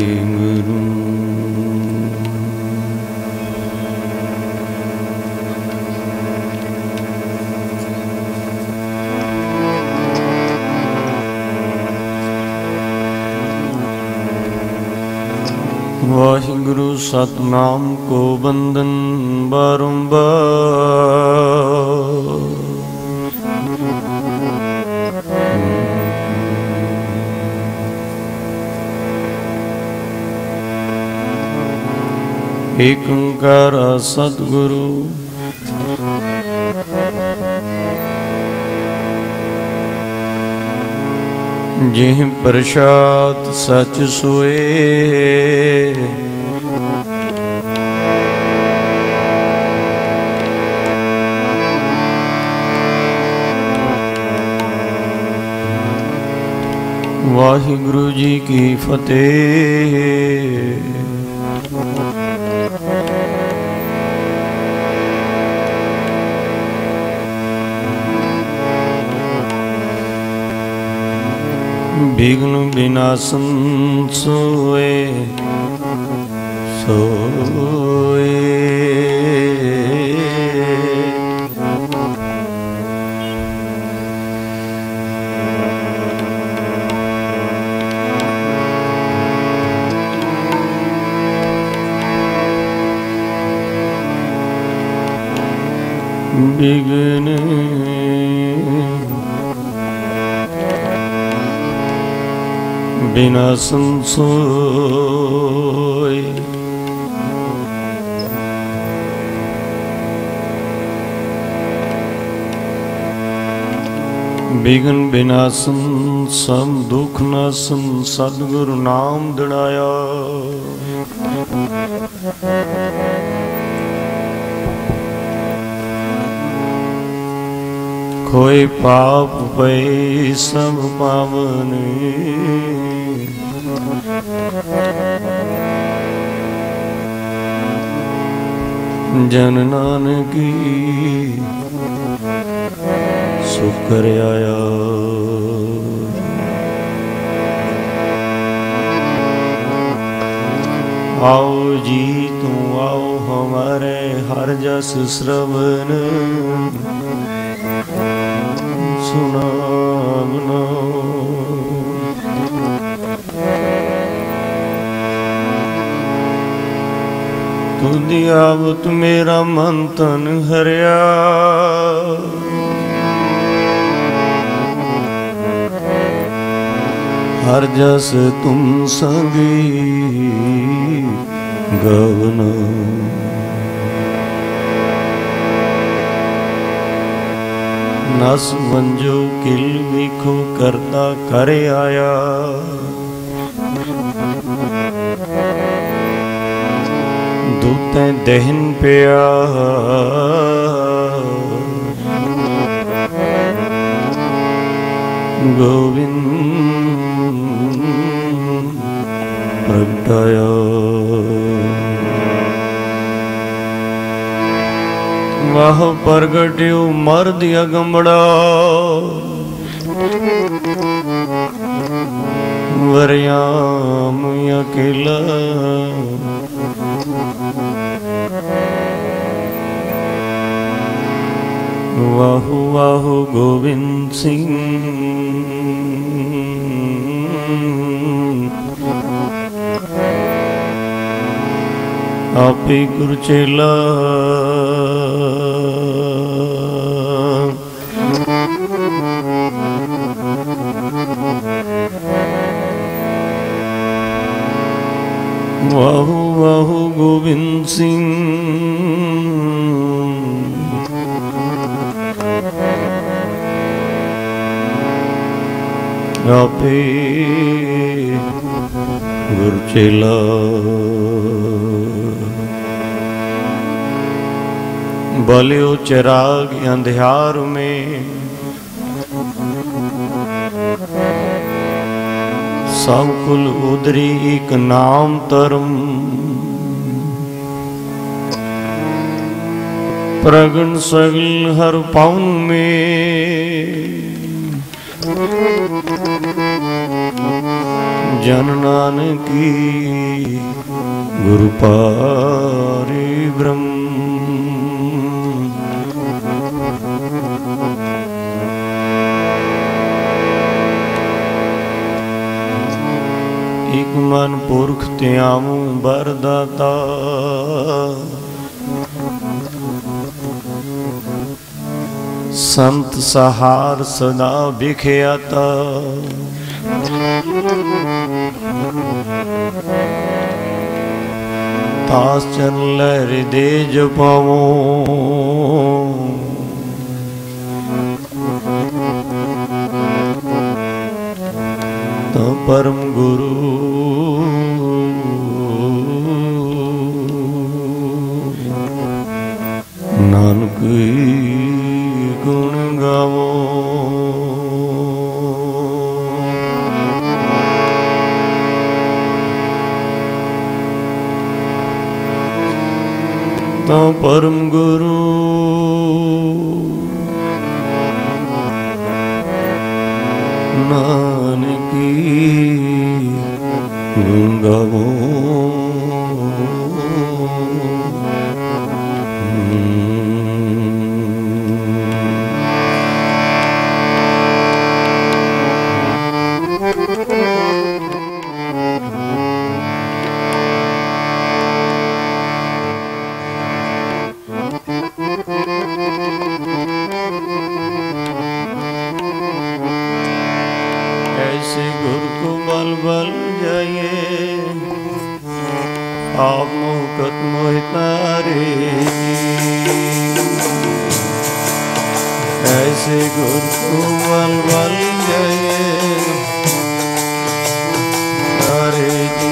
ਵਾਹਿਗੁਰੂ। ਵਾਹਿਗੁਰੂ ਸਤਨਾਮ ਕੋ ਬੰਦਨ ਬਾਰੰਬਾਰ। ਏਕ ਓਂਕਾਰ ਸਤਿਗੁਰੂ ਜਿਹ ਪ੍ਰਸਾਦ ਸਚ ਸੋਏ। ਵਾਹਿਗੁਰੂ ਜੀ ਕੀ ਫਤਿਹ। विघ्न विनाशन सोए सोए। विघ्न विनाशन सोए। विघ्न विनाशन सब दुख नाशन सतगुरु नाम दिड़ाया। खोए पाप पे सब पावन। जन नानकी सुख कर आया। आओ जी तू आओ हमारे हर जस श्रवण सुनावना। तुझ आवत मेरा मन तन हरिया। हर जस तुम संगी गवना। नस मंजो किल विखो करता कर आया। दूतें दहन पिया गोविंद प्रगटाया। वाह प्रगट्यो मर्द अगंबड़ा वरयाम अकेला। वाहु वाहु गोविंद सिंह आपे गुरु चेला। वाहु वाहु गोविंद सिंह आपे गुरु चेला। बलियो चिराग अंधियार में सब कुल उदरी एक नाम तरम। प्रगण सगल हर पाउन में जन नानकी गुरु पारि ब्रह्म। एक मन पुरख त्यामू बरदाता, संत सहार सदा बिख्याता। तास चल हृदय जपावो, तो परम गुरु नानक गुण गावो। तो परम गुरु नानकी गुण गावो। ऐसे गुरु को बल बल जाइए, आप मुकत मोहि तारे। ऐसे गुरु को बल बल जाइए तारे जी।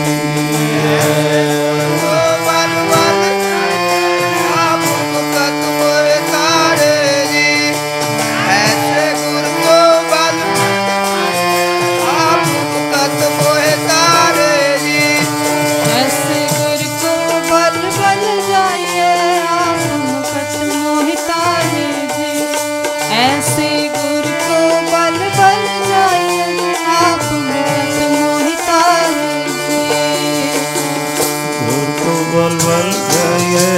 बल बल जाइए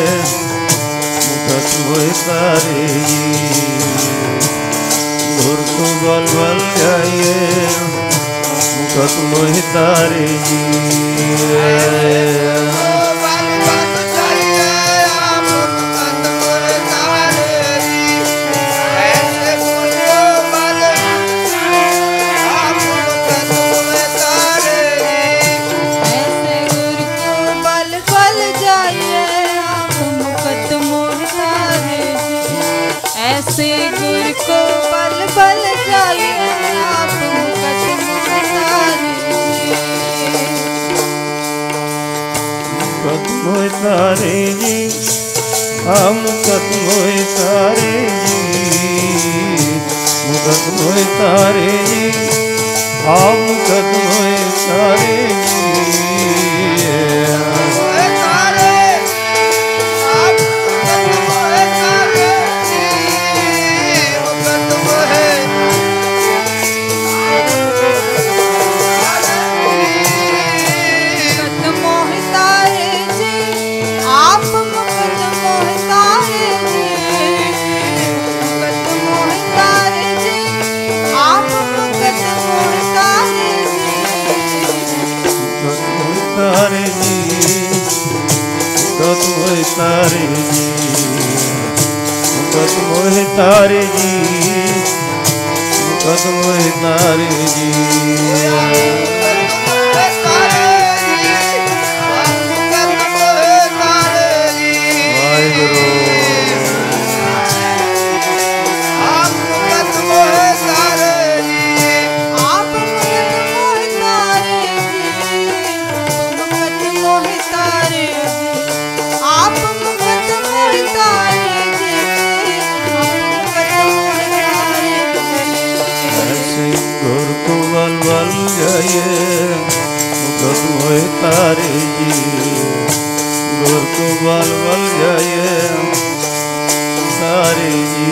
मुकत मोहि तारे। गुरु को बल बल जाइए मुकत मोहि तारे जी। ऐसे गुरु को बल बल जाइए आप मुकत मोहि तारे। मुकत मोहि तारे जी, हम मुकत मोहि तारे जी। मुकत मोहि तारे जी, हम मुकत मोहि तारे जी। तारे जी मुकत मोहि तारे जी। मुकत मोहि तारे जी, मुकत मोहि तारे जी। गुरु को बल बल जाइए मुकत मोहि तारे जी। गुरु को बल बल जाइए तारे जी।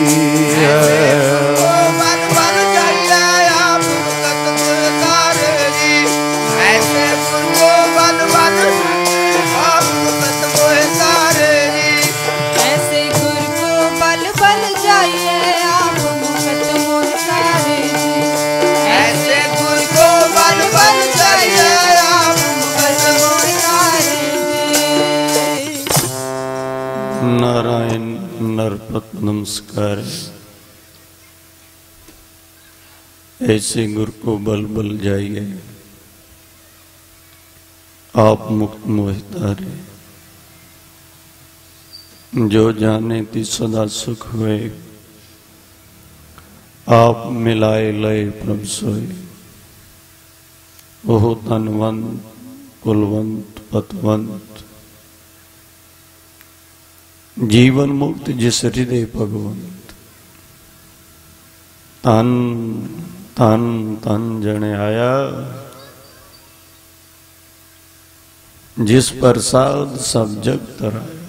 दंडवत नमस्कार। ऐसे गुरु को बल बल जाइए, आप मुक्त मोहितारे। जो जाने ती सदा सुख हुए, आप मिलाए लय प्रभ सोए। ओह धनवंत कुलवंत पतवंत, जीवन मुक्त जिस हृदय भगवंत। तन तन तन जने आया, जिस प्रसाद सब जग तराया।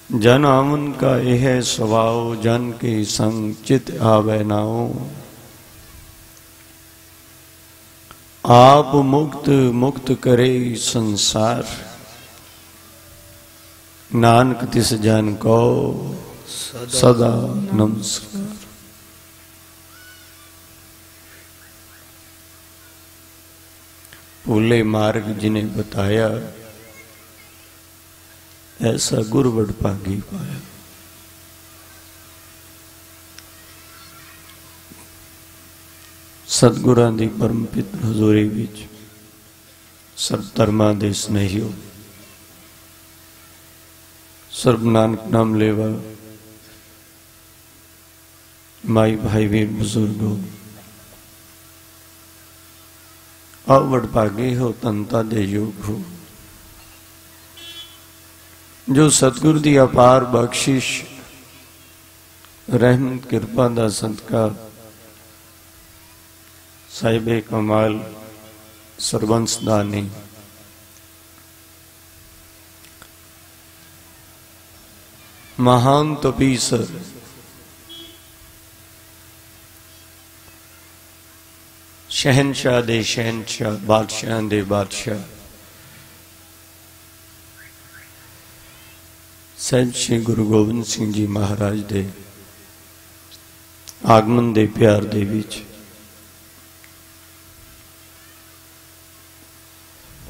जन आमन का यह स्वभाव, जन के संग चित आवे नाओ। आप मुक्त मुक्त करे संसार, नानक तिस जन को सदा नमस्कार। भूले मार्ग जिन्हें बताया, ऐसा गुरु बड़ भागी पाया। सतगुरां दी परम पित हजूरी विच सर्व धर्मां दे स्नेहियो, सर्व नानक नाम लेवा माई भाई वीर बुजुर्गो, आओ वडभागे हो तंता दे योग हो। जो सतगुरु दी अपार बख्शिश रहमत कृपा दा सदका साहिबे कमाल सरबंस दानी महान तपीसर शहनशाह दे शहनशाह, बादशाह दे बादशाह सहब श्री गुरु गोबिंद सिंह जी महाराज दे आगमन दे प्यार दे विच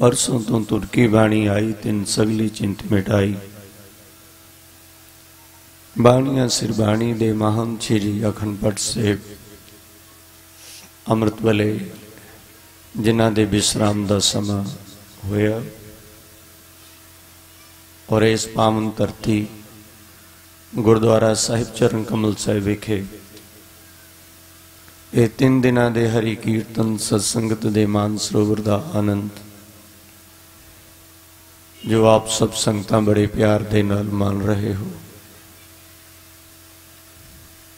परसों तो तुरकी बाणी आई, तिन सगली चिंत मिटाई। बाणिया सिर बाणी दे महान श्री अखंड पट साहिब अमृत वाले, जिन्हां दे विश्राम दा समा होया और इस पावन धरती गुरुद्वारा साहिब चरण कमल साहिब विखे ये 3 दिनां दे हरि कीर्तन सत्संगत दे मान सरोवर दा आनंद जो आप सब संगतां बड़े प्यार दे नाल मान रहे हो।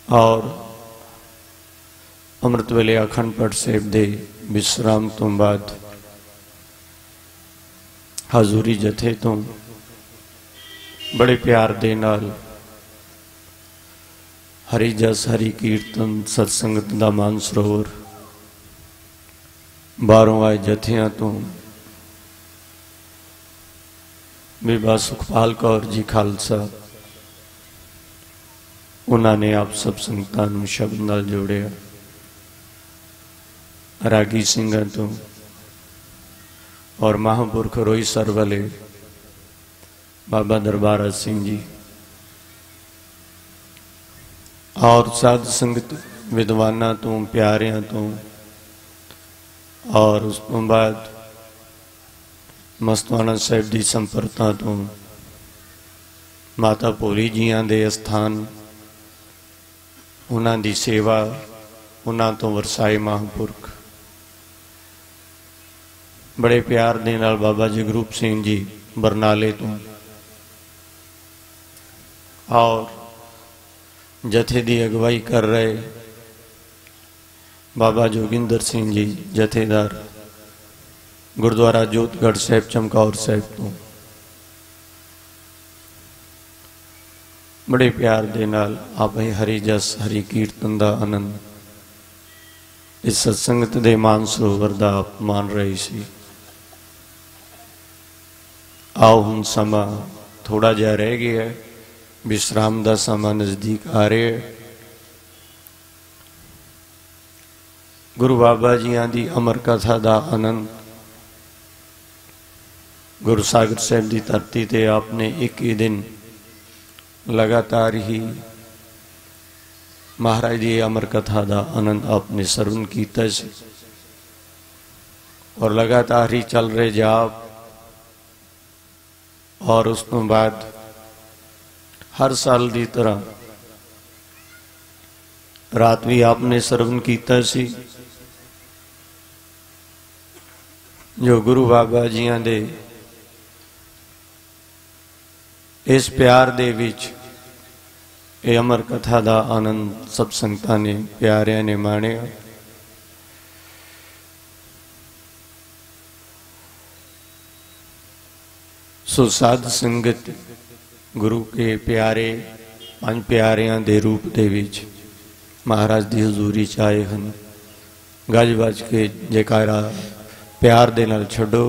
और अमृत वेले अखंड पाठ साहिब दे विश्राम तो बाद हाजूरी जथे तो बड़े प्यार दे नाल हरि जस हरि कीर्तन सत्संगत दा मान सरोवर बारों आए जथियां तो बीबा सुखपाल कौर जी खालसा, उन्होंने आप सब संगतां नूं शब्द नाल जोड़िया। रागी सिंह तो और महापुरख रोई सर वाले बाबा दरबारा सिंह जी और साध संगत विद्वाना तो प्यारियां तो और उस तो बाद मस्तवाना साहिब की संपरता तो माता भोली जियां दे स्थान उन्हां दी सेवा उन्हां तो वरसाए महापुरख बड़े प्यार दे नाल बाबा जगरूप सिंह जी बरनाले तो और जथे दी अगवाई कर रहे बाबा जोगिंदर सिंह जी जथेदार गुरुद्वारा जोतगढ़ साहिब चमकौर साहिब तो बड़े प्यार दे नाल आप हरि जस हरि कीर्तन दा आनंद इस सत्संगत दे मान सरोवर दा आप मान रहे सी। आओ हुण समा थोड़ा जा रह गया है, विश्राम दा समा नजदीक आ रहा है। गुरु बाबा जियां दी अमर कथा दा आनंद गुरु सागर साहिब की धरती ते आपने एक ही दिन लगातार ही महाराज जी अमर कथा का आनंद आपने सरवण किया और लगातार ही चल रहे जाप और उस तो बाद हर साल की तरह रात भी आपने सरवण किया सी जो गुरु बाबा जियां दे इस प्यार दे विच ये अमर कथा का आनंद सब संगतां ने प्यारियां ने माणिया। सो साध संगत गुरु के प्यारे पंज प्यारियां दे रूप दे विच महाराज दी हजूरी च आए हन। गज बज के जयकारा प्यार दे नाल छड्डो।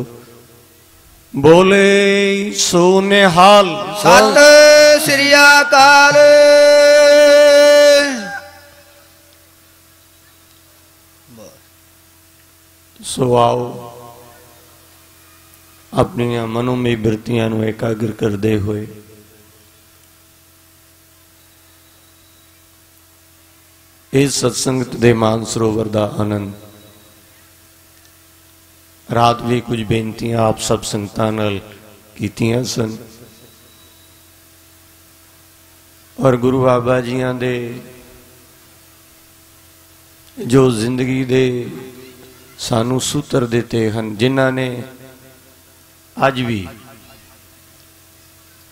बोले सो निहाल सत श्री अकाल। सो आओ अपनी मनोमय बिरतियां नूं एकाग्र करते हुए इस सत्संगत दे मान सरोवर का आनंद रात भी कुछ बेनतियां आप सब संगतां नाल कीतियां सन और गुरु बाबा जियां दे जो जिंदगी दे सानू सूत्र देते हैं जिन्हां ने अज भी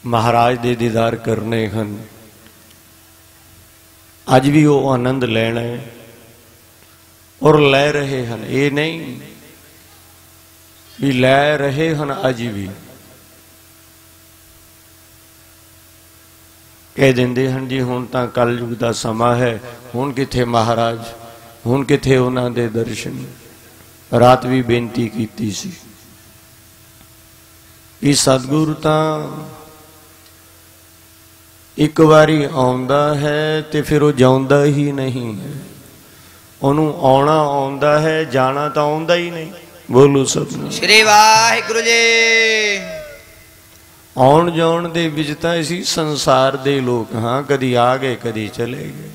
महाराज दे दीदार करने हैं अज भी वो आनंद लेना है और ले रहे हैं। ये नहीं भी ले रहे हैं अज भी कह देंदे हैं जी हुण तां कल युग का समा है हुण किथे महाराज हुण किथे उन्हां दे दर्शन। रात भी बेनती कीती सी कि सतगुरु तां एक बारी आउंदा है ते फिर वो जाउंदा ही नहीं है। उन्हों आउणा आउंदा है जाना तो आउंदा ही नहीं। बोलो सतनाम श्री वाहिगुरु जी। आउण जाउण दे विच तां असीं संसार दे लोग हाँ कदी आ गए कदी चले गए।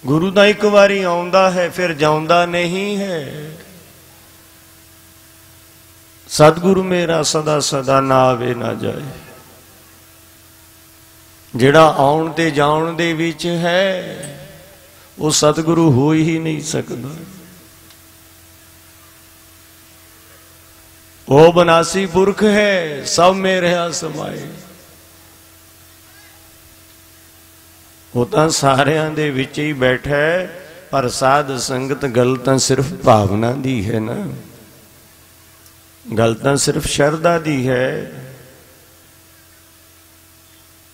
गुरु तां एक बारी आउंदा है फिर जाउंदा नहीं है। सतगुरु मेरा सदा सदा ना आवे ना जाए। जिहड़ा आउण ते जाउण दे विच है वो सतगुरु हो ही नहीं सकता। वो बनासी पुरख है सब में रहा समाए। वो तां सारियां दे विच ही बैठा है पर साध संगत गल तां सिर्फ भावना दी है ना। गल तां सिर्फ शरदा दी है।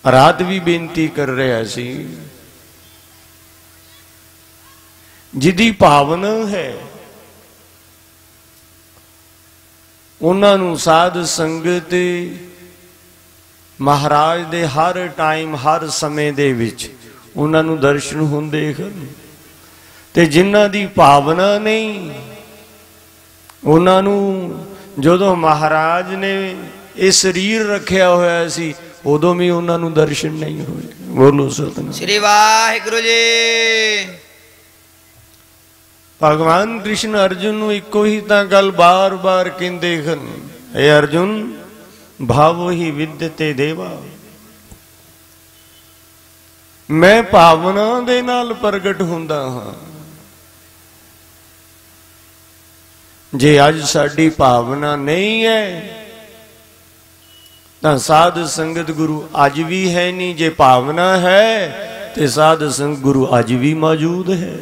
रात भी बेनती कर रहा सी जिदी भावना है उन्हां नूं साध संगत महाराज दे हर टाइम हर समय दे विच उन्हां नूं दर्शन हुंदे हन ते जिन्हां दी भावना नहीं उन्हां नूं जदों महाराज ने ये शरीर रखिया होया सी उदों भी उन्होंने दर्शन नहीं हुए। बोलो सतनाम श्री वाहिगुरु जी। भगवान कृष्ण अर्जुन नूं इको ही तां गल बार बार कहंदे हन हे अर्जुन भावो ही विद्यते देवा। मैं भावना दे नाल प्रगट हुंदा हां। जे अज साडी भावना नहीं है तो साध संगत गुरु अज भी है नहीं। जे भावना है तो साध संगत गुरु अज भी मौजूद है।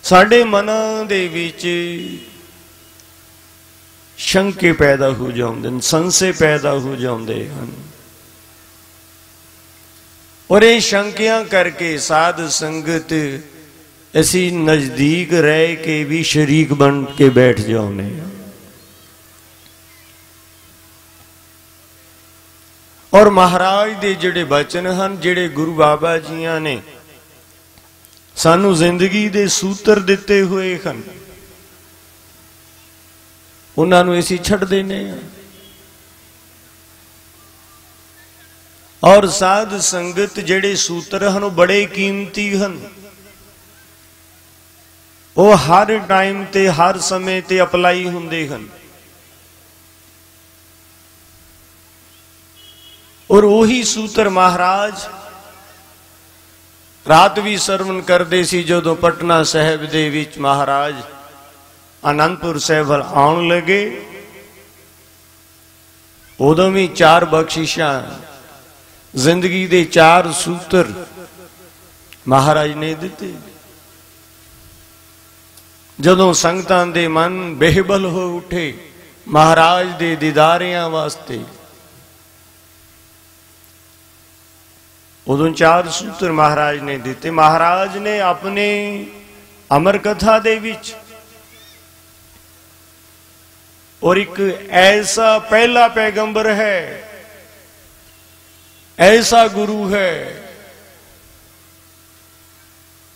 साडे मनां दे विच शंके पैदा हो जाते हैं संशय पैदा हो जाते हैं और ये शंकियां करके साध संगत असी नजदीक रह के भी शरीक बन के बैठ जाने। और महाराज दे जिहड़े बचन हैं जिहड़े गुरु बाबा जियां ने सानू जिंदगी दे सूत्र दिते हुए हैं उन्होंने असी छड़ देने। और साध संगत जेड़े सूत्र हैं वो बड़े कीमती हैं। वो हर टाइम ते हर समय ते अप्लाई हुंदे हैं। और वही सूत्र महाराज रात भी सरवण करते सी। जो पटना साहब दे विच महाराज आनंदपुर साहब आउण लगे, उदों भी 4 बख्शिशां जिंदगी दे 4 सूत्र महाराज ने दिते। जदों संगतां दे मन बेहबल हो उठे महाराज दे दीदारियां वास्ते, उदों 4 सूत्र महाराज ने दिते। महाराज ने अपने अमर कथा दे विच और एक ऐसा पहला पैगंबर है, ऐसा गुरु है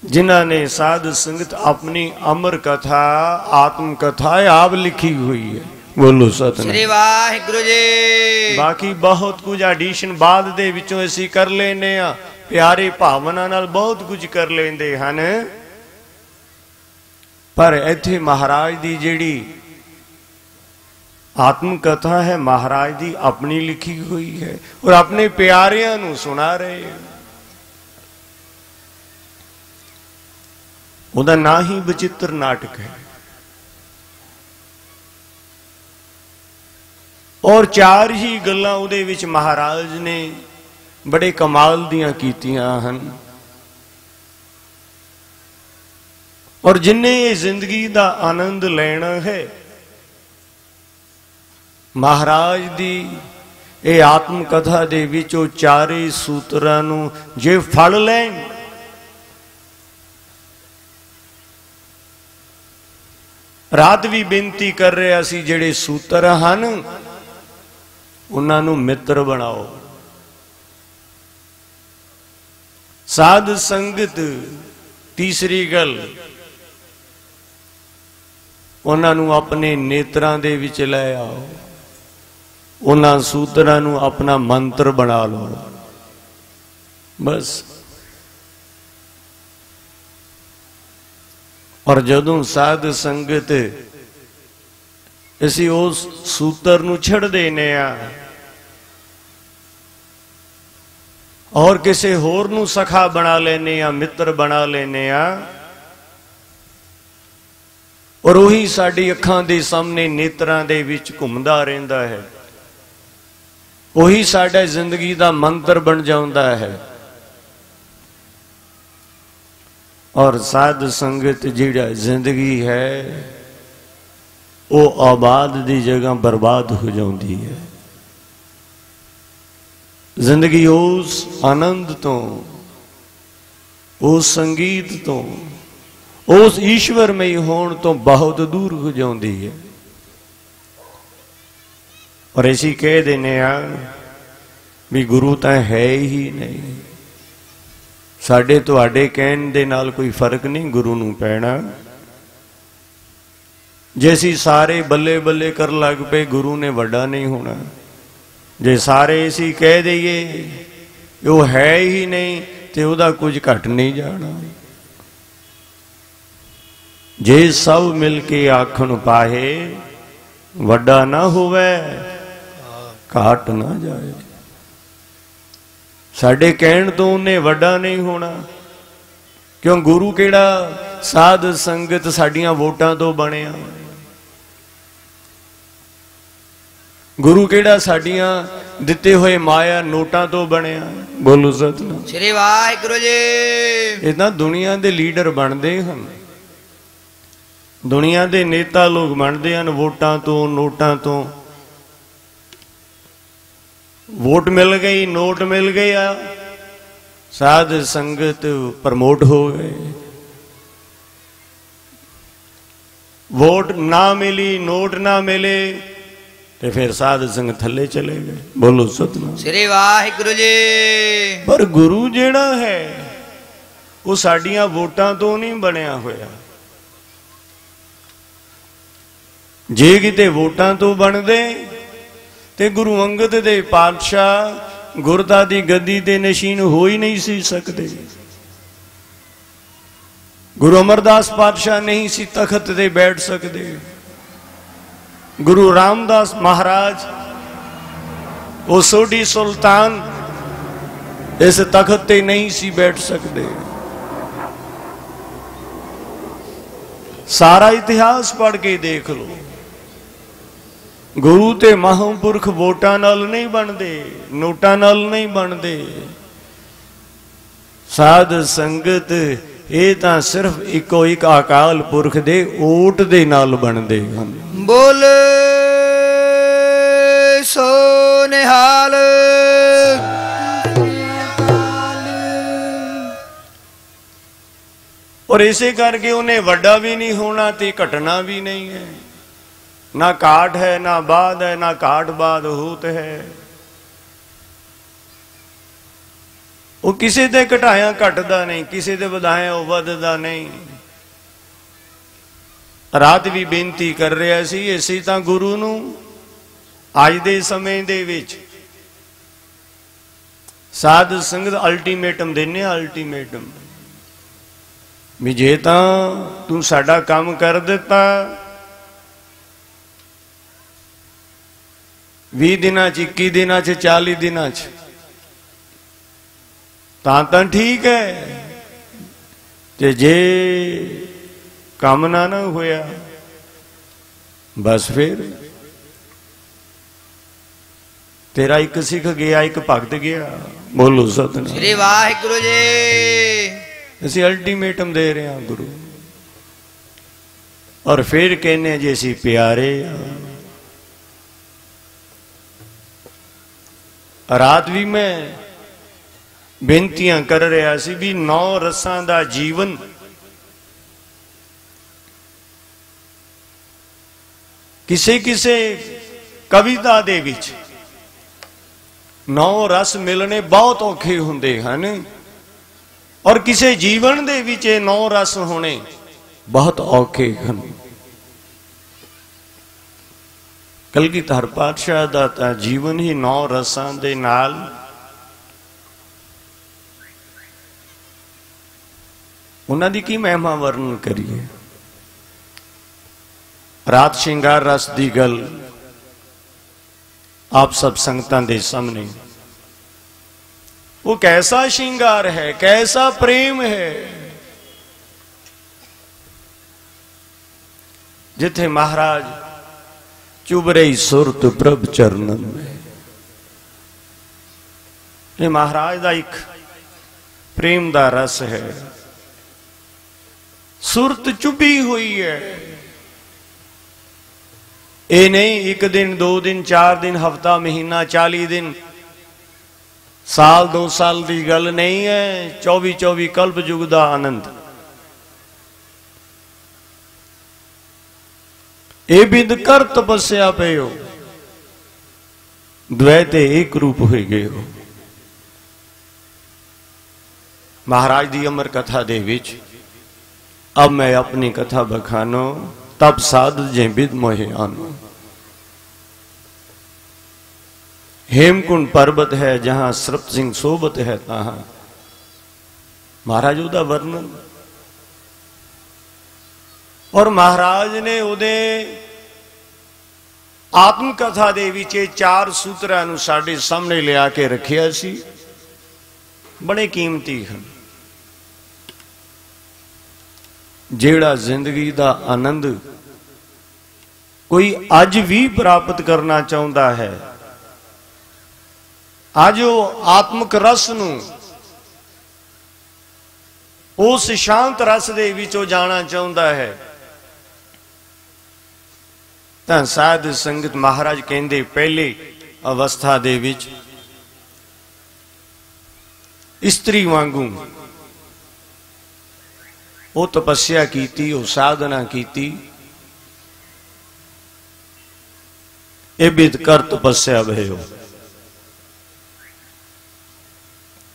जिन्हों ने साध संगत अपनी अमर कथा आत्म कथा आप लिखी हुई है। बोलो सतनाम श्री वाहिगुरु जी। बाकी बहुत कुछ एडिशन बाद दे विचों असीं कर लेने आ, प्यारे भावना नाल बहुत कुछ कर लेंदे हन, पर इत्थे महाराज दी जिहड़ी आत्म कथा है महाराज दी अपनी लिखी हुई है और अपने प्यारियां नूं सुना रहे हैं। उहदा ना ही बचित्र नाटक है। और 4 ही गल्लां उहदे विच महाराज ने बड़े कमाल दियां कीतियां हन। और जिन्ने ये जिंदगी दा आनंद लेना है, महाराज दी ये आत्म कथा दे विच ओ 4 सूत्रां नूं जे फड़ लैण, रात भी बेनती कर रहे सी जेड़े सूत्र हन उन्हां नूं मित्र बनाओ। साध संगत तीसरी गल, उन्हां नूं अपने नेत्रां दे विच लै आओ, उन्हां सूत्रां नूं अपना मंत्र बना लो। बस। और जदों साध संगत असीं उस सूत्र नूं छड़ देने आ और किसी होर नूं सखा बना लेने आ, मित्र बना लेने आ, और वही साडी अखां दे सामने नेत्रां दे विच घुमदा रहिंदा है, वही साडा जिंदगी दा मंत्र बन जांदा है। और साध संगत जिहड़ा जिंदगी है वो आबाद दी जगह बर्बाद हो जाती है। जिंदगी उस आनंद तो, उस संगीत तो, उस ईश्वरमय होने तो बहुत दूर हो जाती है। और ऐसी कह देने भी गुरु तो है ही नहीं। साडे तुहाडे कहण दे नाल कोई फर्क नहीं गुरु नूं पैना। जे असीं सारे बल्ले बल्ले कर लग पे गुरु ने वड्डा नहीं होना। जे सारे असीं कह दईए वो है ही नहीं तो उहदा कुछ घट नहीं जाना। जे सब मिल के आखण पाहे वड्डा ना होवे घाट ना जाए। साडे कहण तो उन्हें वड्डा नहीं होना, क्यों गुरु केड़ा साध संगत साडियां वोटां तो बनिया। गुरु केड़ा साडियां दिते हुए माया नोटां तो बनिया। बोलो सतनाम श्री वाहिगुरु जी। इतना दुनिया दे लीडर बनते हैं, दुनिया दे नेता लोग बनते हैं वोटां तो नोटां तो। वोट मिल गई, नोट मिल गया, साध संगत प्रमोट हो गए। वोट ना मिली, नोट ना मिले तो फिर साध संगत थले चले गए। बोलो सतनाम श्री वाहिगुरु जी। पर गुरु जेड़ा है वो साडियां वोटां तो नहीं बनया होया। जे किते वोटां तो बनदे ते गुरु अंगद दे पातशाह ਗੁਰਤਾ ਦੀ ਗੱਦੀ ਤੇ ਨਸ਼ੀਨ ਹੋ ਹੀ ਨਹੀਂ ਸੀ ਸਕਦੇ। ਗੁਰੂ ਅਮਰਦਾਸ ਪਾਤਸ਼ਾਹ ਨਹੀਂ ਸੀ ਤਖਤ ਤੇ ਬੈਠ ਸਕਦੇ। ਗੁਰੂ ਰਾਮਦਾਸ ਮਹਾਰਾਜ ਉਹ ਸੋਢੀ ਸੁਲਤਾਨ इस तख्त ते नहीं सी बैठ सकते। सारा इतिहास पढ़ के देख लो, गुरु ते महापुरख वोटां नाल नहीं बनते, नोटां नाल नहीं बनते। साध संगत ये तां सिर्फ इको एक अकाल पुरख दे ओट दे नाल बनते हैं। बोल सो निहाल। और इसे करके उन्हें वड्डा भी नहीं होना ते घटना भी नहीं है, ना काट है ना बाद है, ना काट बाद होत है। वो किसी दे घटाया घटदा नहीं, किसी दे वधाया वो वधदा नहीं। रात भी बेनती कर रहा सी, इसी तां गुरु नूं अज दे समय दे विच साध संगत अल्टीमेटम देने, अल्टीमेटम भी जे तां तू साडा काम कर दिता 20 दिनां च, 21 दिनां च, 40 दिनां च तां ठीक है, ते जे काम ना होया बस फिर तेरा एक सिख गया, एक भगत गया। बोलो सतनाम श्री वाहिगुरु जी। ਅਸੀਂ अल्टीमेटम दे रहे हैं गुरु, और फिर कहने जी असी प्यारे। रात भी मैं बेनतियां कर रहा सी भी 9 रसां दा जीवन किसे किसे कविता दे विच 9 रस मिलने बहुत औखे हुंदे हन, और किसी जीवन दे विच 9 रस होने बहुत औखे हैं। कलगीधर पातशाह दा तां जीवन ही 9 रसां दे नाल उन्हां दी की महिमा वर्णन करिए। रात श्रृंगार रस दी गल आप सब संगतां दे सामने, वो कैसा श्रृंगार है, कैसा प्रेम है। जिथे महाराज चुभ रही सुरत प्रभ चरणन में, ये महाराज दा एक प्रेम दा रस है। सुरत चुभी हुई है, ये नहीं 1 दिन 2 दिन 4 दिन हफ्ता महीना 40 दिन साल 2 साल की गल नहीं है। 24 कल्प युग का आनंद ये बिंद कर तपस्या पे हो, द्वैते एक रूप हो गए हो। महाराज दी अमर कथा दे विच अब मैं अपनी कथा बखानो, तब साध जे बिद मोहे आनो। हेमकुंड पर्वत है जहां सृप सिंह सोबत है, तहां महाराज उदा वर्णन। और महाराज ने उदे आत्म कथा दे विच 4 सूत्रां नूं साडे सामने लिया के रखिया सी, बड़े कीमती हैं। जेड़ा जिंदगी दा आनंद कोई अज भी प्राप्त करना चाहता है, आज वो आत्मक रस नूं उस शांत रस दे विचों जाना चाहता है, तां साध संगत महाराज कहंदे पहले अवस्था दे विच स्त्री वांगू वो तपस्या कीती, वो साधना कीती। ए बिद कर तपस्या भयो,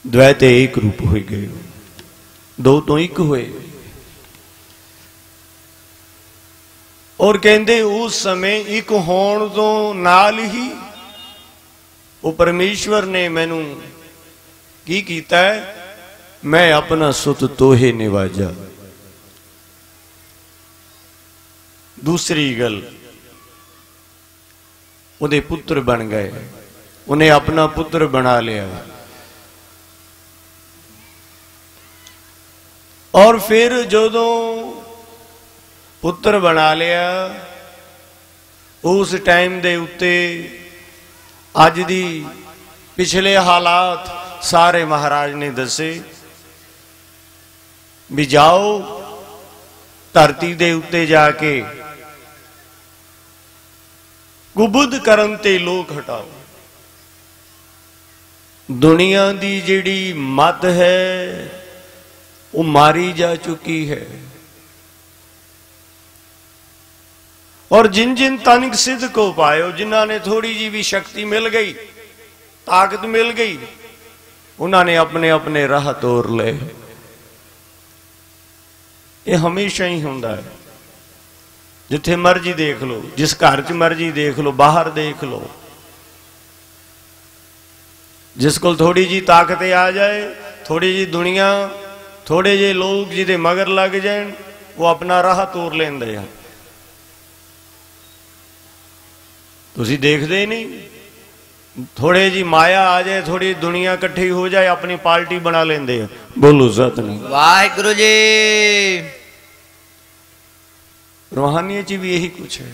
द्वैते एक रूप हो गए, 2 तो एक हुए। और कहते उस समय एक होण तो नाल ही वो परमेश्वर ने मैनू की कीता है, मैं अपना सुत तोहे निवाजा। दूसरी गल, उहदे पुत्र बन गए, उन्हें अपना पुत्र बना लिया। और फिर जदों पुत्र बना लिया, उस टाइम दे उत्ते अज दी पिछले हालात सारे महाराज ने दसे भी जाओ धरती दे उत्ते जाके कुबुद करन ते लोक हटाओ। दुनिया दी जिहड़ी मत है वो मारी जा चुकी है, और जिन जिन तनिक सिद्ध को पायो, जिन्होंने थोड़ी जी भी शक्ति मिल गई, ताकत मिल गई, उन्होंने अपने अपने राह तोड़ ले। ये हमेशा ही होता है, जिथे मर्जी देख लो, जिस घर च मर्जी देख लो, बाहर देख लो, जिस को थोड़ी जी ताकत आ जाए, थोड़ी जी दुनिया, थोड़े जे लोग जिदे मगर लग जाए, वो अपना राह तोड़ लेंदे हैं। तुसी देखते ही नहीं, थोड़े जी माया आ जाए, थोड़ी दुनिया इकट्ठी हो जाए, अपनी पार्टी बना लेंदे हैं। बोलो सतनाम वाहिगुरु जी। रूहानियत भी यही कुछ है।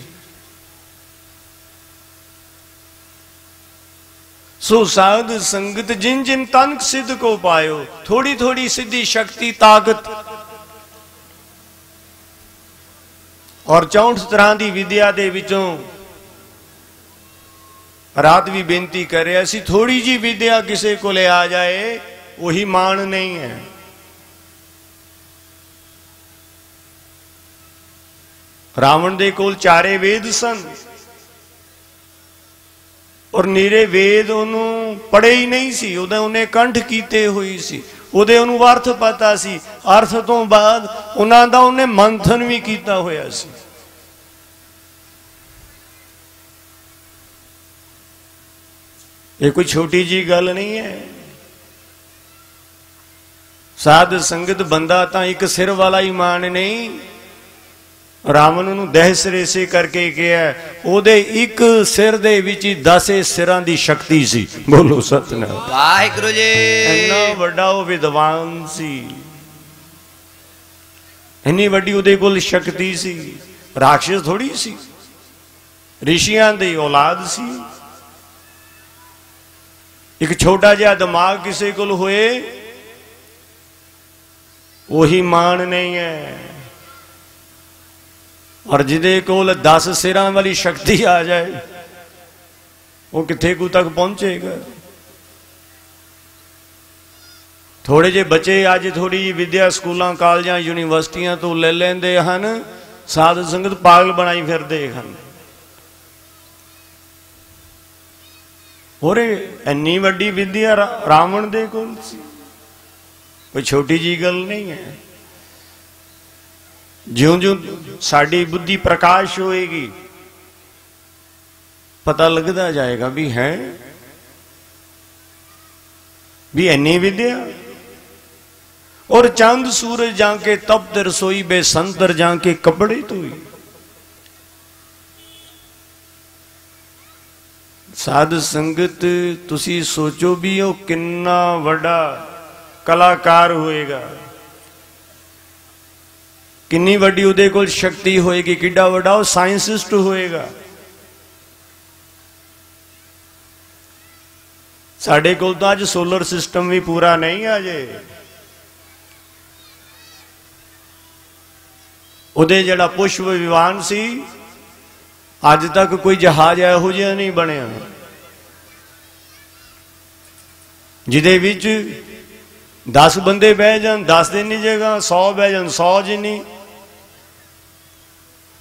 सो साध संगत जिन जिन तन सिद्ध को पायो, थोड़ी थोड़ी सिद्धि शक्ति ताकत और 64 तरह की विद्या दे विचों रात भी बेनती करे, ऐसी थोड़ी जी विद्या किसी को ले आ जाए, वही मान नहीं है। रावण दे कोल 4 वेद सन, और नीरे वेद उन्होंने पढ़े ही नहीं सी, उन्हें कंठ कीते हुई सी, उहदे उन्होंने अर्थ पता सी, अर्थ तो बाद उन्हां दा उन्हें मंथन भी कीता होया सी। ये कोई छोटी जी गल नहीं है। साध संगत बंदा तो एक सिर वाला ही मान नहीं, रावण नूं दह सिरेसे करके कहा, ओदे एक सिर दे विच 10 सिरां दी शक्ति सी। बोलो सतनाम वाहिगुरु जी। इन्ना वड्डा वो विद्वान सी, इन्नी वड्डी उहदे कोल शक्ति सी, राक्षस थोड़ी सी, ऋषियां दी औलाद सी। एक छोटा जिहा दिमाग किसी कोल होए, वही मान नहीं है। और जिदे कोल 10 सिरां वाली शक्ति आ जाए, वो किथे को तक पहुंचेगा। थोड़े जे बच्चे अज थोड़ी जी विद्या स्कूलों कॉलेजों यूनिवर्सिटियां तो ले लेंदे हन, साध संगत पागल बनाई फिरदे हन। और इन्नी वड्डी विद्या रावण दे कोल सी, कोई छोटी जी गल नहीं है। ज्यों ज्यों साड़ी बुद्धि प्रकाश होएगी, पता लगता जाएगा भी है भी इन्नी विद्या। और चांद सूरज जाके तप्त रसोई बे संतर जाके कपड़े धोई। साध संगत तुसी सोचो भी वो किन्ना वड्डा कलाकार होएगा, किन्नी वड्डी उहदे कोल शक्ति होएगी, किड्डा वड्डा वो साइंसिस्ट होएगा। साडे कोल तो अज सोलर सिस्टम भी पूरा नहीं अजे, उहदे जिहड़ा पुष्प विमान सी, अज तक कोई जहाज इहो जिहा नहीं बनिया जिहदे विच 10 बंदे बह जान 10 दिन की जगह, 100 बह जान 100 जिन्नी,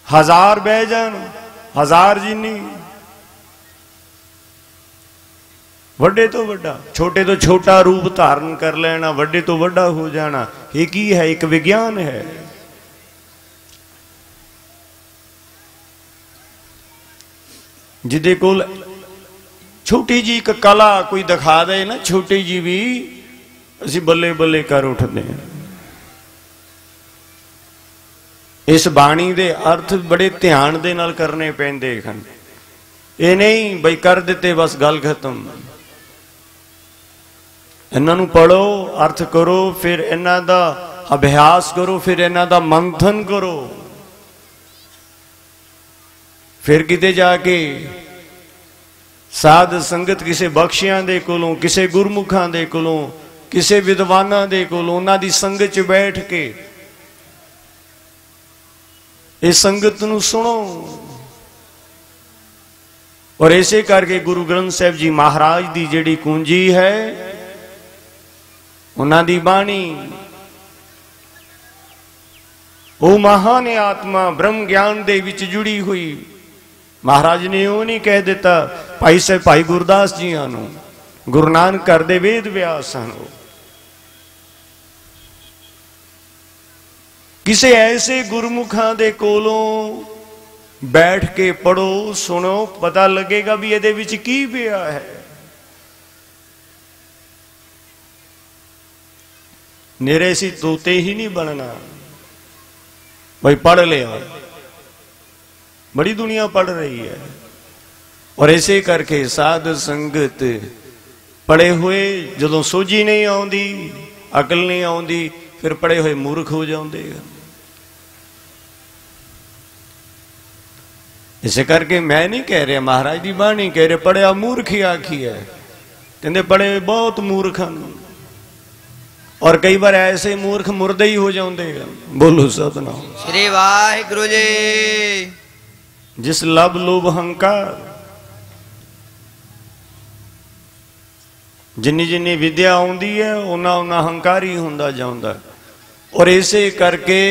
1000 बह जान 1000 जिन्नी। वड्डे तो वड्डा, छोटे तो छोटा रूप धारण कर लेना, वड्डे तो वड्डा हो जाना, ये की है? एक विज्ञान है। जिदे कोल छोटी जी एक कला कोई दिखा दे ना, छोटी जी भी असी बल्ले बल्ले कर उठते हैं। इस बाणी दे अर्थ बड़े ध्यान दे नाल करने पैंदे हन। ये नहीं बई कर दिते बस गल खत्म। इन्हां नूं पढ़ो, अर्थ करो, फिर इन्हां दा अभ्यास करो, फिर इन्हां दा मंथन करो, फिर किते जाके साध संगत किसे बख्शियां दे कोलों, किसे गुरमुखां दे कोलों, किसे विद्वानां दे कोलों उन्हां दी संगत च बैठ के इस संगत नूं सुनो। और इसे करके गुरु ग्रंथ साहिब जी महाराज दी जिहड़ी कुंजी है, उन्हां दी बाणी, वो महान आत्मा ब्रह्म ज्ञान दे विच जुड़ी हुई। महाराज ने वो नहीं कह दिता भाई साहब भाई गुरदास जी नूं, गुरु नानक कर दे वेद व्यास हैं। किसे ऐसे गुरमुखां दे कोलों बैठ के पढ़ो, सुनो, पता लगेगा भी ये विच की पिया है। निरे सी तोते ही नहीं बनना भाई, पढ़ लिया, बड़ी दुनिया पढ़ रही है। और ऐसे करके साध संगत पढ़े हुए जदों सोझी नहीं आउंदी, अकल नहीं आउंदी, फिर पढ़े हुए मूर्ख हो जाते। इसे करके मैं नहीं कह रहा, महाराज की बाणी कह रहे पढ़िया मूर्ख ही आखी है, कहते पढ़े बहुत मूर्ख हैं। और कई बार ऐसे मूर्ख मुर्दे ही हो जाते हैं। बोलो सतनाम श्री वाहिगुरु जी। जिस लब लोभ हंकार, जिन्नी जिन्नी विद्या आउंदी है उन्ना उन्ना हंकारी हुंदा जांदा। और इसे करके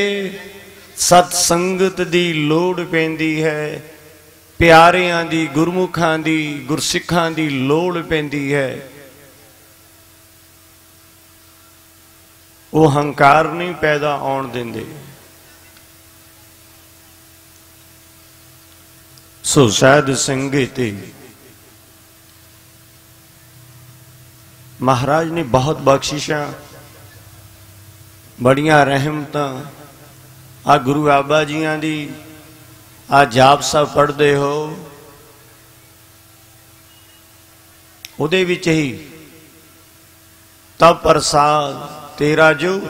सत्संगत दी लोड़ पैंदी है, प्यारियां दी, गुरमुखां दी, गुरसिखां दी लोड़ पैंदी है। वो हंकार नहीं पैदा आउण दिंदे। सो साध संगत महाराज ने बहुत बख्शिशां, बड़ियां रहमतां आ गुरु आबा जियां दी आ जाप साहब पढ़दे हो, उहदे विच ही तब प्रसाद तेरा जोर।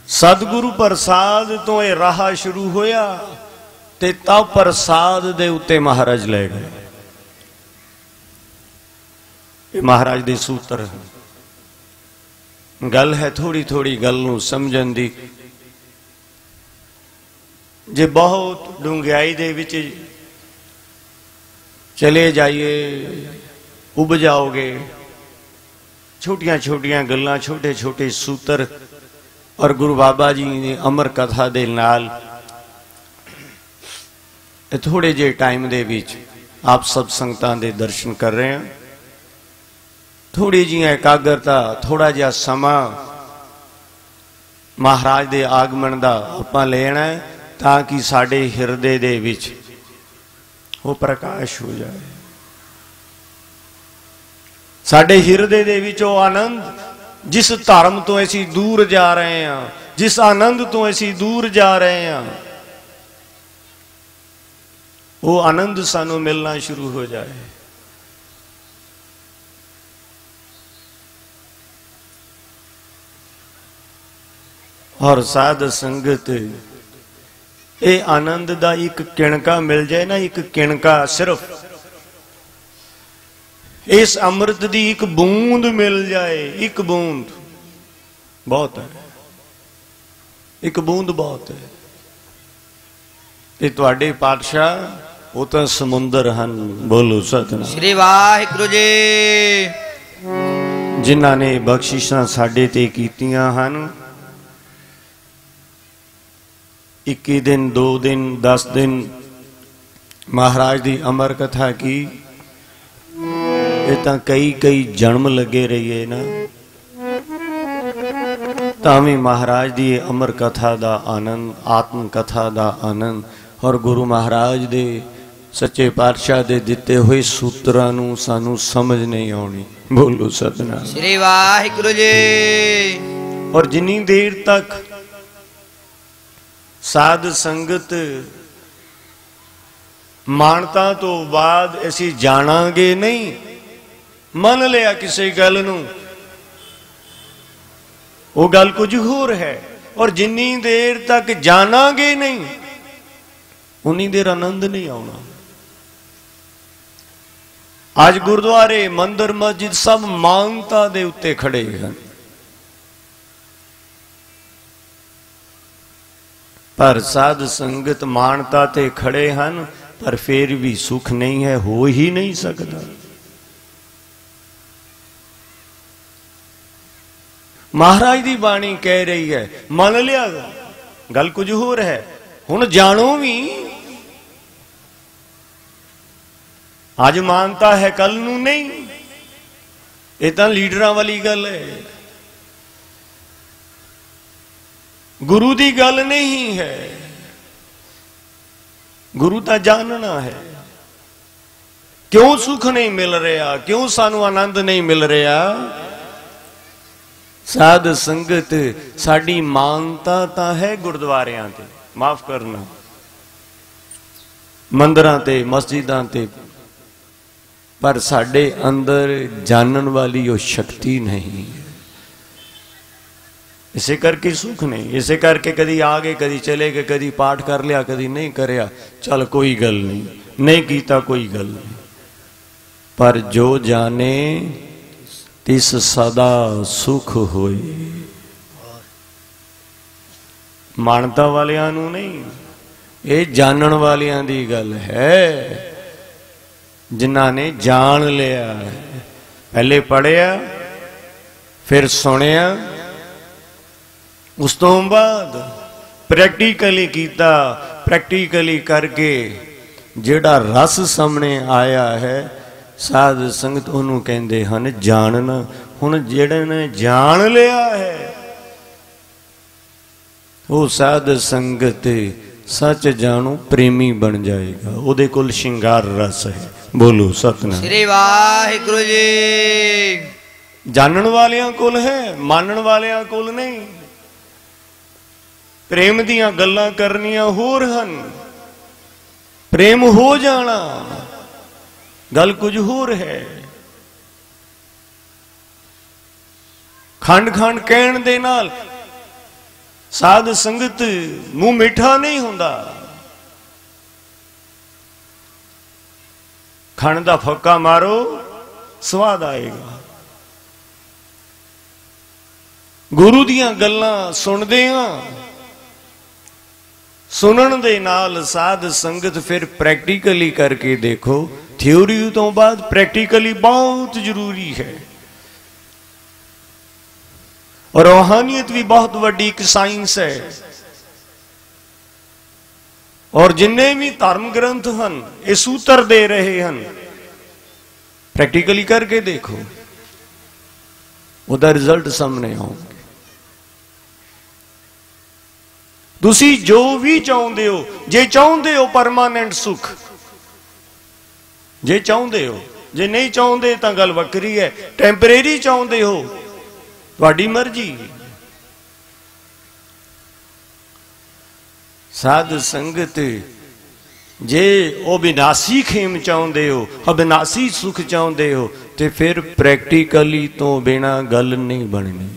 सतगुरु प्रसाद तो यह राह शुरू होया, ते तब प्रसाद दे उत्ते महाराज ले गए। ये महाराज दे सूत्र हैं। गल है थोड़ी थोड़ी गल नूं समझण दी। जे बहुत डूंघाई दे विच चले जाइए उब जाओगे। छोटियां छोटियां गल्लां, छोटे छोटे सूत्र और गुरु बाबा जी ने अमर कथा दे नाल थोड़े जे टाइम दे विच आप सब संगतां दे दर्शन कर रहे हैं। थोड़ी जी एकाग्रता, थोड़ा जिहा समा महाराज दे आगमन दा आपां लेना है, ताकि साडे हिरदे दे विच वो प्रकाश हो जाए। साडे हिरदे दे विच वो आनंद, जिस धर्म तो असी दूर जा रहे हैं, जिस आनंद तो असी दूर जा रहे हैं, वो आनंद सानू मिलना शुरू हो जाए। और साध संगत ये आनंद दा एक किणका मिल जाए ना, एक किणका सिर्फ इस अमृत दी एक बूंद मिल जाए, एक बूंद बहुत है, एक बूंद बहुत है। ये तुहाडे पातशाह वो तो समुंदर हन। बोलो सतनाम श्री वाहिगुरु जी। जिन्हां ने बख्शिशां साडे ते कीतियां हन, 21 दिन 2 दिन 10 दिन महाराज की अमर कथा की। ये तो कई कई जन्म लगे रहिए ना, तावी महाराज की अमर कथा का आनंद, आत्म कथा का आनंद और गुरु महाराज दे सच्चे पातशाह दे दिते हुए सूत्रां नूं सानू समझ नहीं आउणी। बोलो सतनाम श्री वाहिगुरु जी। और जिन्नी देर तक साध संगत मानता तो बाद असी जानांगे नहीं, मन लिया किसी गल नूं वो गल कुछ होर है, और जिन्नी देर तक जानांगे नहीं उन्नी देर आनंद नहीं आना। आज गुरुद्वारे मंदिर मस्जिद सब मानता दे उत्ते खड़े हैं, पर साध संगत मानता ते खड़े हैं पर फिर भी सुख नहीं है, हो ही नहीं सकता। महाराज दी बाणी कह रही है मन लिया गल कुछ होर है, हुण जानो भी आज मानता है कल नू नहीं। ये तो लीडरां वाली गल है, गुरु दी गल नहीं है। गुरु ता जानना है क्यों सुख नहीं मिल रहा, क्यों सानू आनंद नहीं मिल रहा। साध संगत साडी मानता ता है गुरुद्वारियां ते, माफ करना, मंदिरां ते मस्जिदां ते, पर साडे अंदर जानन वाली वो शक्ति नहीं। इसे करके सुख नहीं, इसे करके कदी आ गए कदी चले गए, कदी पाठ कर लिया कदी नहीं करया, चल कोई गल नहीं, नहीं कीता कोई गल नहीं। पर जो जाने तिस सदा सुख होए। मानता वालियां नू नहीं, ये जानन वालियां दी गल है, जिन्हां ने जान लिया है। पहले पढ़िया फिर सुनिया, उस तो बाद प्रैक्टिकली कीता, प्रैक्टिकली करके जेड़ा रस सामने आया है साध संगत उन्होंने कहते हैं जानना। हुण जेड़े ने जान लिया है वो साध संगत सच जानो प्रेमी बन जाएगा, उहदे कोल श्रृंगार रस है। बोलो सतनाम श्री वाहिगुरु जी। जानन वालियां कोल है, मानन वालियां कोल नहीं। प्रेम दियां गल्लां करनियां होर हन, प्रेम हो जाना गल कुछ होर है। खंड खंड कहण दे नाल साध संगत मुंह मीठा नहीं हुंदा। खंड दा फक्का मारो स्वाद आएगा। गुरु दियां गल्लां सुनदे हां, सुनन दे नाल साध संगत फिर प्रैक्टिकली करके देखो। थ्योरी तो बाद प्रैक्टिकली बहुत जरूरी है। और रूहानियत भी बहुत बड़ी एक साइंस है। और जिन्ने भी धर्म ग्रंथ हैं ये सूत्र दे रहे हैं, प्रैक्टिकली करके देखो, उधर रिजल्ट सामने आएंगे। तुसी जो भी चाहते हो, जे चाहते हो परमानेंट सुख, जे चाहते हो, जे नहीं चाहते तो गल वक्री है। टैंपरेरी चाहते हो तुहाडी मर्जी। साध संगत जे अविनाशी खेम चाहते हो, अविनाशी सुख चाहते हो, तो फिर प्रैक्टिकली तो बिना गल नहीं बननी,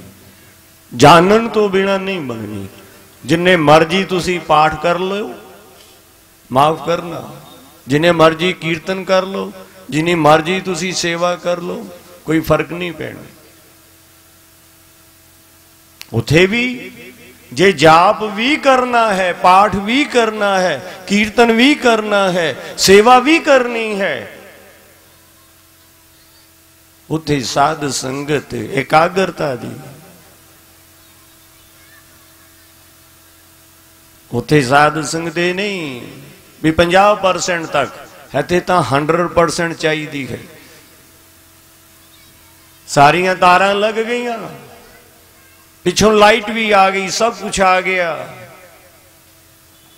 जानन तो बिना नहीं बननी। जिन्ने मर्जी तुसी पाठ कर लो, माफ करना, जिन्हें मर्जी कीर्तन कर लो, जिन्नी मर्जी तुसी सेवा कर लो, कोई फर्क नहीं पैना। उथे भी जे जाप भी करना है, पाठ भी करना है, कीर्तन भी करना है, सेवा भी करनी है, उथे साध संगत एकाग्रता दी, उथे साध संगत नहीं भी 50% तक है, तो 100% चाहिए है। सारियां तारां लग गई, पिछों लाइट भी आ गई, सब कुछ आ गया,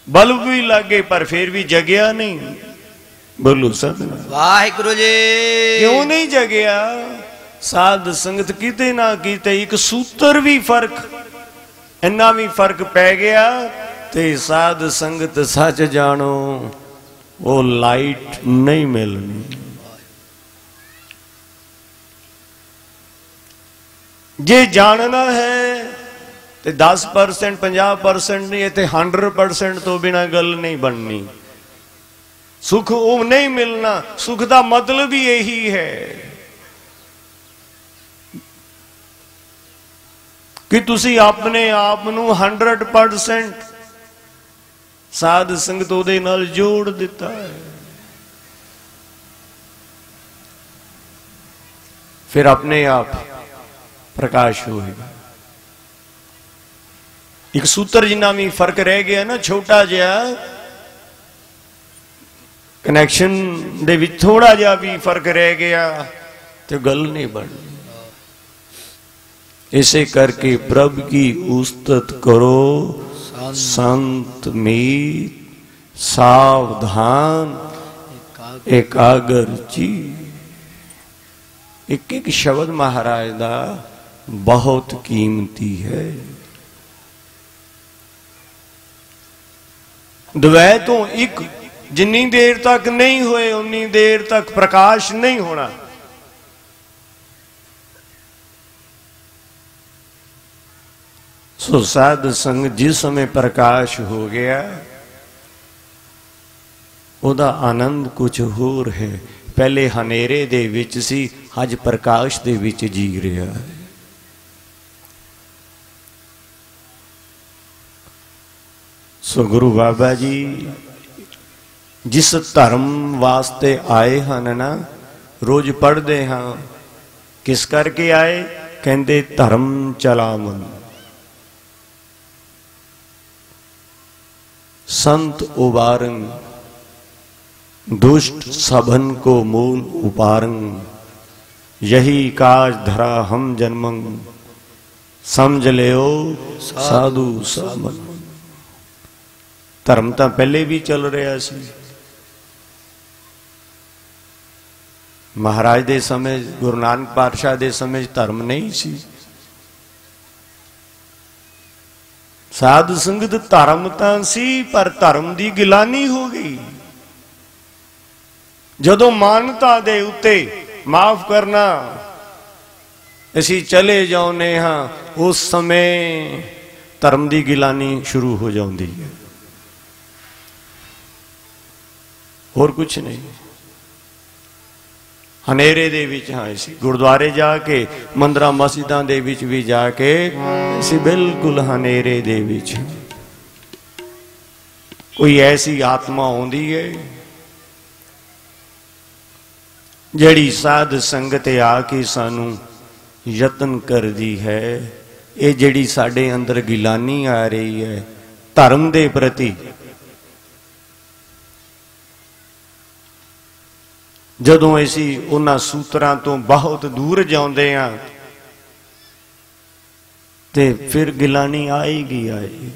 बल्ब भी लागे पर फिर भी जगया नहीं। बोलो सतनाम वाहिगुरु जी। क्यों नहीं जगया? साध संगत कीते ना कीते एक सूत्र भी फर्क, इन्ना भी फर्क पै गया। ते साध संगत सच जानो वो लाइट नहीं मिलनी। जे जानना है तो 10% 50% नहीं, इतने 100% तो बिना गल नहीं बननी। सुख वो नहीं मिलना। सुख का मतलब ही यही है कि तुसी अपने आप नू 100% साध संगत उहदे नाल जोड़ दिता है। फिर अपने आप प्रकाश होएगा। एक सूत्र जिन्ना भी फर्क रह गया ना, छोटा जिहा कनैक्शन दे विच थोड़ा जिहा भी फर्क रह गया तो गल नहीं बननी। इसे करके प्रभु की उस्तत करो संत मीत सावधान एकाग्र जी। एक एक शब्द महाराज दा बहुत कीमती है। द्वै तो एक जिन्नी देर तक नहीं होए उन्नी देर तक प्रकाश नहीं होना। सो साध संग जिस समय प्रकाश हो गया उदा आनंद कुछ होर है। पहले हनेरे दे विच सी, अज प्रकाश दे विच जी रहा है। सो गुरु बाबा जी जिस धर्म वास्ते आए हैं ना, रोज पढ़ते हाँ, किस करके आए? कहते धर्म चलावन, संत उबारन, दुष्ट सभन को मूल उपारन, यही काज धरा हम जन्मं, समझ लियो साधु समन। धर्म तो पहले भी चल रहा सी। महाराज दे समय, गुरु नानक पातशाह दे समय धर्म नहीं सी। साध संगत धर्म तां सी, पर धर्म की गिलानी हो गई। जदों मानता दे उत्ते माफ करना असी चले जाने हाँ, उस समय धर्म की गिलानी शुरू हो जाती है। और कुछ नहीं। हनेरे दे विच हाँ इसी गुरुद्वारे जाके, मंदिरां मस्जिदां दे विच भी जाके इसी बिल्कुल हनेरे दे विच कोई ऐसी आत्मा आउंदी है जड़ी साध संगत आके सानू यतन कर दी है। ये जड़ी साडे अंदर गिलानी आ रही है धर्म दे प्रति, जदों असी उन्हां सूत्रां तो बहुत दूर जाते हैं तो फिर गिलानी आएगी आएगी।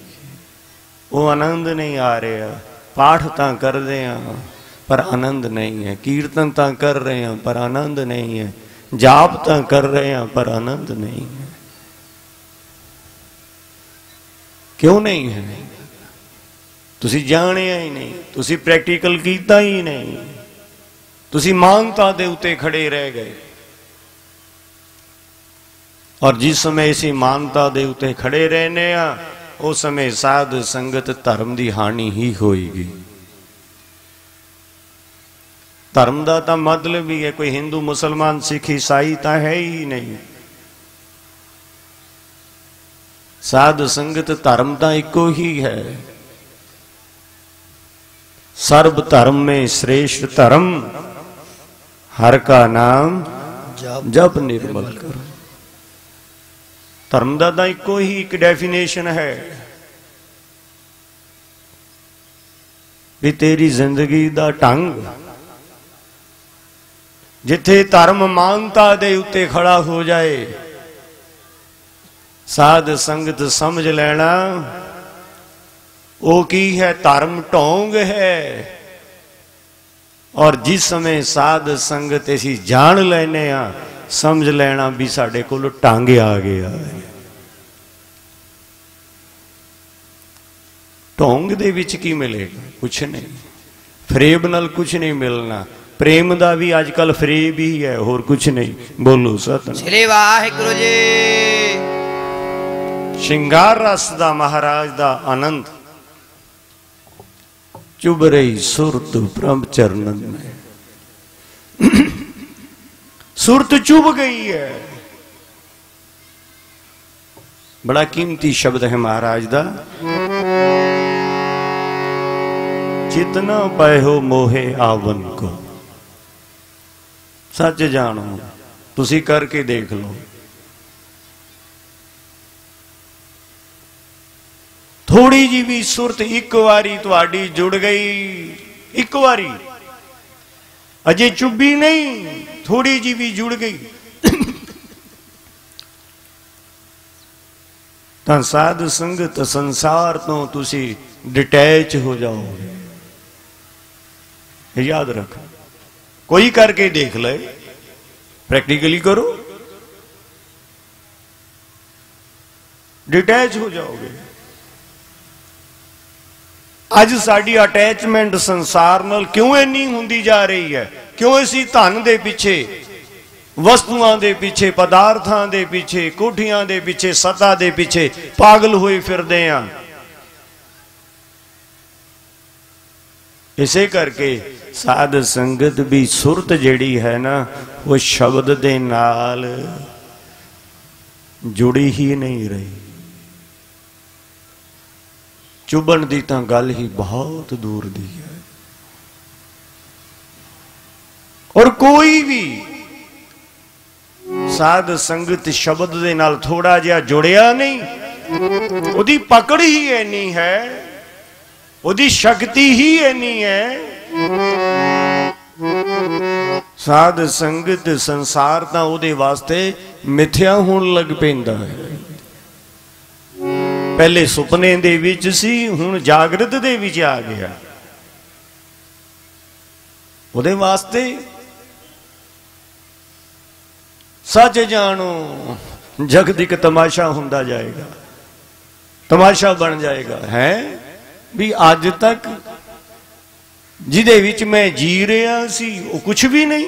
वो आनंद नहीं आ रहा। पाठ तो कर रहे हैं पर आनंद नहीं है, कीर्तन तो कर रहे हैं पर आनंद नहीं है, जाप तो कर रहे हैं पर आनंद नहीं है। क्यों नहीं है? तुसी जानिया ही नहीं, तुसी प्रैक्टिकल कीता ही नहीं, तुसी मानता दे उते खड़े रह गए। और जिस समय इसी मानता दे उते खड़े रहने उस समय साध संगत धर्म की हानि ही होएगी। धर्म का तो मतलब ही है, कोई हिंदू मुसलमान सिख ईसाई तो है ही नहीं। साध संगत धर्म तो इको ही है। सर्व धर्म में श्रेष्ठ धर्म हर का नाम जप निर्मल करो। धर्म का तो इको ही एक डेफिनेशन है भी तेरी जिंदगी का ढंग जिथे धर्म मानता दे उत्ते खड़ा हो जाए, साध संगत समझ लेना वो की है, धर्म ढोंग है। और जिस समय साध संगत असी जान लेने आ, समझ लेना भी साडे कोल ढंग आ गया है। ढोंग दे विच की मिलेगा? कुछ नहीं। फरेब नाल कुछ नहीं मिलना। प्रेम दा भी अजकल फरेब ही है, होर कुछ नहीं। बोलो सतनाम श्री वाहिगुरु जी। श्रृंगार रस दा महाराज दा आनंद चुभ रही सुरत ब्रह्म चरणन में। सुरत चुभ गई है। बड़ा कीमती शब्द है महाराज दा। जितना पयो मोहे आवन को। सच जानो, तुसी करके देख लो। थोड़ी जी भी सुरत एक बारी तुहाडी जुड़ गई, एक बारी, अजे चुभी नहीं, थोड़ी जी भी जुड़ गई तो साध संगत संसार तो तुसी डिटैच हो जाओगे। याद रखो, कोई करके देख ले, प्रैक्टिकली करो, डिटैच हो जाओगे। अज साडी अटैचमेंट संसार नाल क्यों इन्नी हुंदी जा रही है? क्यों असी धन दे पिछे, वस्तुआं दे पिछे, पदार्थां दे पिछे, कोठियां दे पिछे, सत्ता दे पिछे पागल होए फिरदे आ। इसे करके साध संगत भी सुरत जिहड़ी है ना, वो शब्द दे नाल जुड़ी ही नहीं रही। चुभन दी तां गल ही बहुत दूर दी है। और कोई भी साध संगत शब्द दे नाल थोड़ा जिहा जुड़िया नहीं, उहदी पकड़ ही इन्नी है, उहदी शक्ति ही इन्नी है। साध संगत संसार तां उहदे वास्ते मिथ्या होण लग पैंदा है। पहले सुपने दे विच सी, हुण जागृत दे विच आ गया। उहदे वास्ते सच जानो, जगत एक तमाशा हुंदा जाएगा, तमाशा बन जाएगा। है भी अज तक जिहदे विच मैं जी रहा सी, वो कुछ भी नहीं।